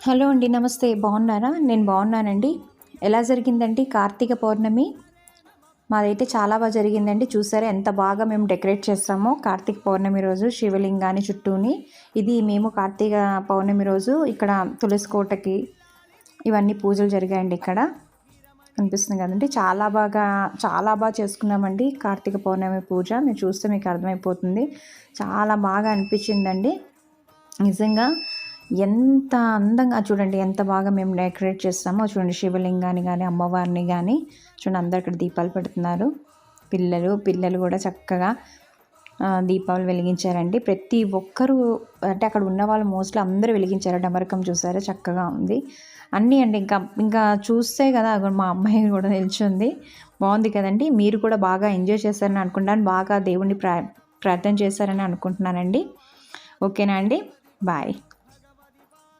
Hello అండి, నమస్తే. బాగున్నారా? నేను బాగున్నానండి. ఎలా జరిగిందండి కార్తీక పౌర్ణమి? మాదైతే చాలా బాగా జరిగిందండి. చూసారా ఎంత బాగా మేము డెకరేట్ చేస్తామో కార్తీక పౌర్ణమి రోజు శివలింగాన్ని చుట్టూని. ఇది మేము కార్తీక పౌర్ణమి రోజు ఇక్కడ తులసి కోటకి ఇవన్నీ పూజలు జరిగాయండి. ఇక్కడ కనిపిస్తుంది కదండి, చాలా బాగా చేసుకున్నామండి కార్తీక పౌర్ణమి పూజ. మీరు చూస్తే మీకు అర్థమైపోతుంది. చాలా బాగా అనిపించిందండి నిజంగా. ఎంత అందంగా చూడండి, ఎంత బాగా మేము డెకరేట్ చేస్తామో చూడండి. శివలింగాన్ని కానీ అమ్మవారిని కానీ చూడండి, అందరు ఇక్కడ దీపాలు పెడుతున్నారు. పిల్లలు కూడా చక్కగా దీపాలు వెలిగించారండి. ప్రతి ఒక్కరూ అంటే అక్కడ ఉన్న వాళ్ళు మోస్ట్లీ అందరూ వెలిగించారు. డమరకం చూసారా, చక్కగా ఉంది అన్నీ అండి. ఇంకా చూస్తే కదా మా అమ్మాయి కూడా నిల్చుంది. బాగుంది కదండి. మీరు కూడా బాగా ఎంజాయ్ చేస్తారని అనుకుంటాను. బాగా దేవుణ్ణి ప్రార్థన చేశారని అనుకుంటున్నానండి. ఓకేనా అండి? బాయ్.